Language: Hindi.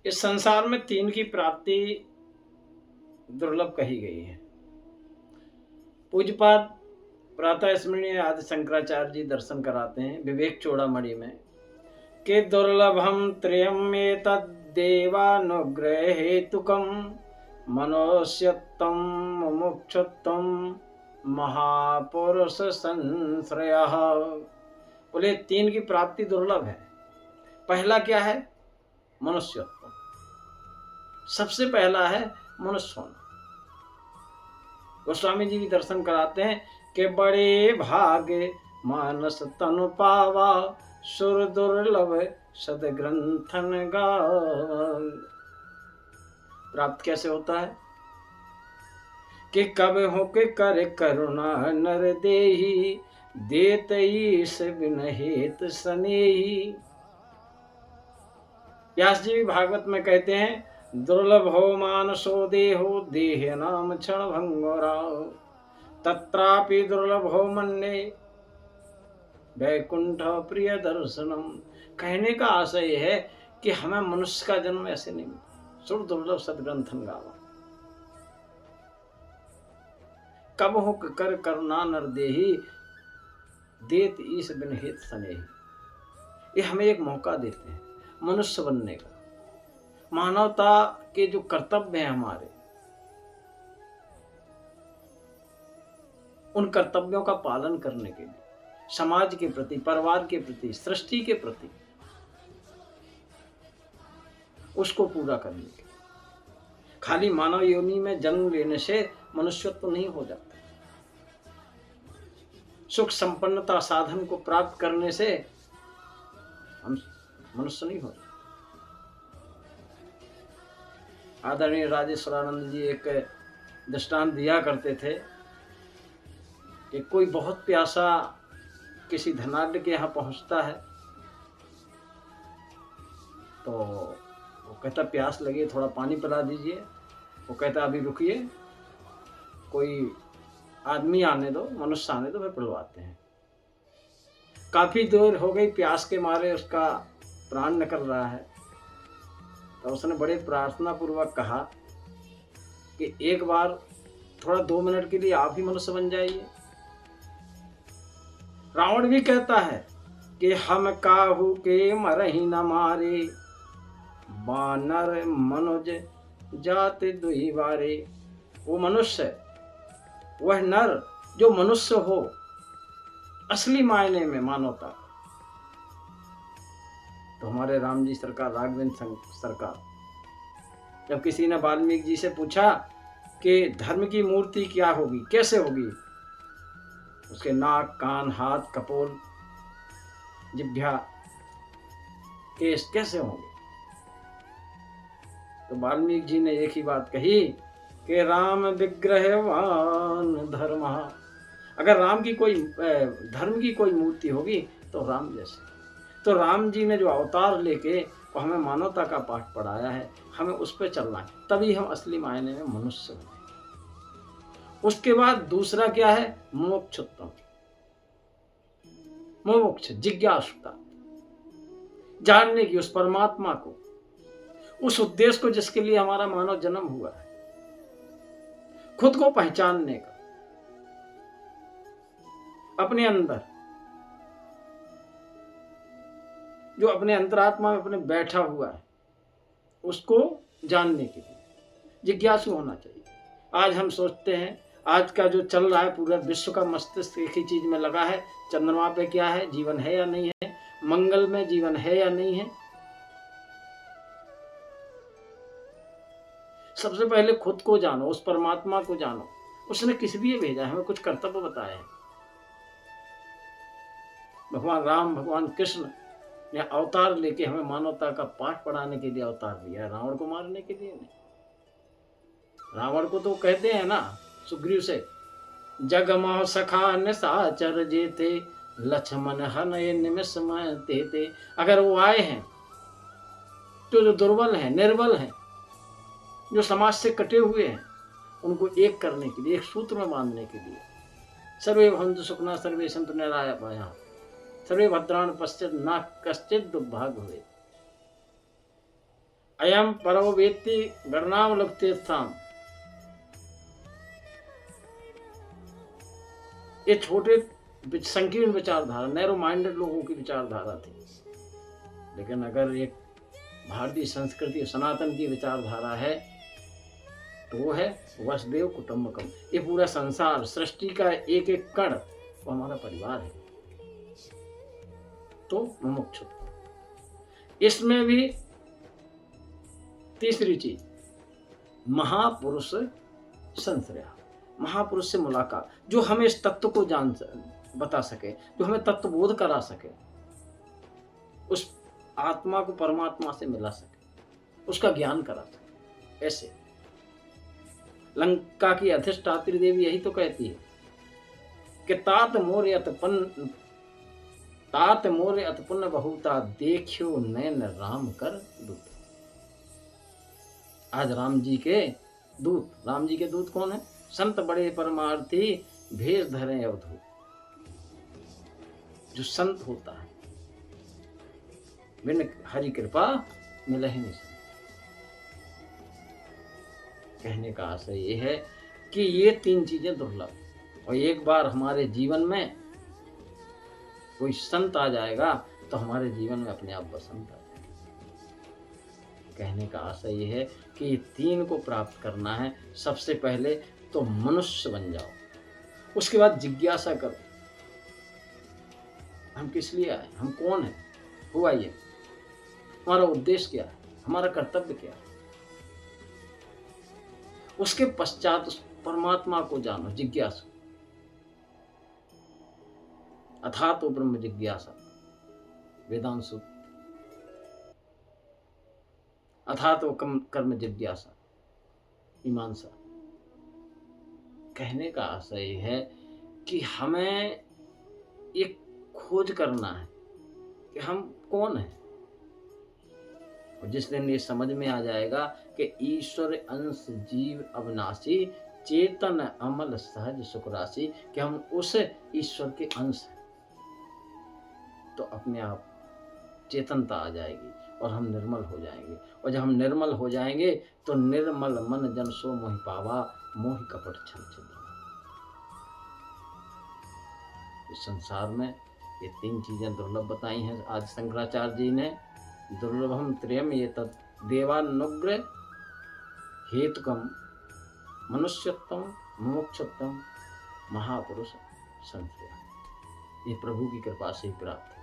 इस संसार में तीन की प्राप्ति दुर्लभ कही गई है। पूज्यपाद प्रातः स्मरणीय आदि शंकराचार्य जी दर्शन कराते हैं विवेक चूड़ामणि में कि दुर्लभम त्रयम एतद्देवानुग्रह हेतुकम मनुष्यत्वम मुमुक्षुत्वम महापुरुष संश्रयः। बोले तीन की प्राप्ति दुर्लभ है। पहला क्या है? मनुष्यत्व। सबसे पहला है मनुष्य होना। गोस्वामी जी भी दर्शन कराते हैं कि बड़े भाग्य मानस तनु पावा सुर दुर्लभ सद ग्रंथन गाय। प्राप्त कैसे होता है कि कब हो के कर करुणा नर देही देत ईश बिन हेत स्नेही। व्यास जी भी भागवत में कहते हैं दुर्लभ हो मानसो देहो देह नाम क्षण भंगोराव तत्रापि दुर्लभ हो मन्ने वैकुंठ प्रिय दर्शनम। कहने का आशय है कि हमें मनुष्य का जन्म ऐसे नहीं मिला। सुर दुर्लभ सदग्रंथन गावा कब हो कर करुणा नर देही देत ईश बिन हेत स्नेही। ये हमें एक मौका देते हैं मनुष्य बनने का। मानवता के जो कर्तव्य हैं हमारे, उन कर्तव्यों का पालन करने के लिए, समाज के प्रति, परिवार के प्रति, सृष्टि के प्रति, उसको पूरा करने के लिए। खाली मानव योनि में जन्म लेने से मनुष्यत्व तो नहीं हो जाता। सुख संपन्नता साधन को प्राप्त करने से हम मनुष्य नहीं हो जाते। आदरणीय राजेश्वरानंद जी एक दृष्टांत दिया करते थे कि कोई बहुत प्यासा किसी धनाढ्य के यहाँ पहुंचता है तो वो कहता प्यास लगी थोड़ा पानी पिला दीजिए। वो कहता अभी रुकिए, कोई आदमी आने दो, मनुष्य आने दो, फिर पिलवाते हैं। काफी देर हो गई, प्यास के मारे उसका प्राण निकल रहा है। तो उसने बड़े प्रार्थना पूर्वक कहा कि एक बार थोड़ा 2 मिनट के लिए आप ही मनुष्य बन जाइए। रावण भी कहता है कि हम काहू के मरही न मारे बानर मनुज जाते दुही बारे। वो मनुष्य, वह नर जो मनुष्य हो असली मायने में मानवता। तो हमारे राम जी सरकार, राघवेंद्र सरकार, जब किसी ने वाल्मीकि जी से पूछा कि धर्म की मूर्ति क्या होगी, कैसे होगी, उसके नाक, कान, हाथ, कपोल, जिह्वा, केस कैसे होंगे? तो वाल्मीकि जी ने एक ही बात कही कि राम विग्रहवान धर्म। अगर राम की कोई धर्म की कोई मूर्ति होगी तो राम जैसे। तो राम जी ने जो अवतार लेके वो हमें मानवता का पाठ पढ़ाया है, हमें उस पर चलना है, तभी हम असली मायने में मनुष्य होंगे। उसके बाद दूसरा क्या है? मोक्षत्व। मोक्ष, जिज्ञासुता, जानने की उस परमात्मा को, उस उद्देश्य को जिसके लिए हमारा मानव जन्म हुआ है, खुद को पहचानने का, अपने अंदर जो अपने अंतरात्मा में अपने बैठा हुआ है उसको जानने के लिए जिज्ञासु होना चाहिए। आज हम सोचते हैं, आज का जो चल रहा है पूरा विश्व का मस्तिष्क एक ही चीज में लगा है, चंद्रमा पे क्या है, जीवन है या नहीं है, मंगल में जीवन है या नहीं है। सबसे पहले खुद को जानो, उस परमात्मा को जानो। उसने किस लिए भेजा है, हमें कुछ कर्तव्य बताए हैं। भगवान राम, भगवान कृष्ण ने अवतार लेके हमें मानवता का पाठ पढ़ाने के लिए अवतार दिया है, रावण को मारने के लिए नहीं। रावण को तो कहते हैं ना सुग्रीव से, जग मोह सखा निशाचर जेते लक्ष्मण हन निमिष में तेते। अगर वो आए हैं तो जो दुर्बल हैं, निर्बल हैं, जो समाज से कटे हुए हैं, उनको एक करने के लिए, एक सूत्र में बांधने के लिए, सर्वे भवन्तु सुखिनः सर्वे सन्तु निरामयाः सर्वे भद्राणि पश्यन्तु मा कश्चित् दुर्भाग्यः भवेत्। अयम परो वेत्ति गणनाम लगते स्थान। ये छोटे संकीर्ण विचारधारा, नैरो माइंडेड लोगों की विचारधारा थी। लेकिन अगर एक भारतीय संस्कृति सनातन की विचारधारा है तो वो है वसुदेव कुटुंबकम। ये पूरा संसार, सृष्टि का एक एक कण वो हमारा परिवार है। तो मुमुक्षु, इसमें भी तीसरी चीज, महापुरुष संश्रय, महापुरुष से मुलाकात, जो हमें इस तत्व को बता सके, जो हमें तत्व बोध करा सके, उस आत्मा को परमात्मा से मिला सके, उसका ज्ञान करा सके। ऐसे लंका की अधिष्ठात्री देवी यही तो कहती है कि तात मोरे अतपुण्य बहुता, देखियो नैन राम कर दूत। आज राम जी के दूत कौन है? संत बड़े परमार्थी, भेष धरे अवधूत। जो संत होता है, बिन हरि कृपा मिले ही नहीं। कहने का आशय ये है कि ये तीन चीजें दुर्लभ, और एक बार हमारे जीवन में कोई संत आ जाएगा तो हमारे जीवन में अपने आप बसंत आ जाएगा। कहने का आशय ये है कि ये तीन को प्राप्त करना है। सबसे पहले तो मनुष्य बन जाओ, उसके बाद जिज्ञासा करो, हम किस लिए आए, हम कौन है, हुआ ये, हमारा उद्देश्य क्या है, हमारा कर्तव्य क्या है। उसके पश्चात उस परमात्मा को जानो, जिज्ञासा। अथा तो ब्रह्म जिज्ञासा, वेदांत सूत्र। अथा तो कर्म जिज्ञासा, मीमांसा। कहने का आशय है कि हमें एक खोज करना है कि हम कौन हैं। और जिस दिन ये समझ में आ जाएगा कि ईश्वर अंश जीव अविनाशी, चेतन अमल सहज सुख राशि, कि हम उस ईश्वर के अंश हैं, तो अपने आप चेतनता आ जाएगी और हम निर्मल हो जाएंगे। और जब हम निर्मल हो जाएंगे तो निर्मल मन जन सो मोहि पावा, मोहि कपट छल छिद्र। इस संसार में ये तीन चीजें दुर्लभ बताई हैं आज शंकराचार्य जी ने। दुर्लभम त्रयम ये तत् देवानुग्रह हेतुकम, मनुष्योत्तम मुमुक्षुत्तम महापुरुष संश्रय। ये प्रभु की कृपा से ही प्राप्त है।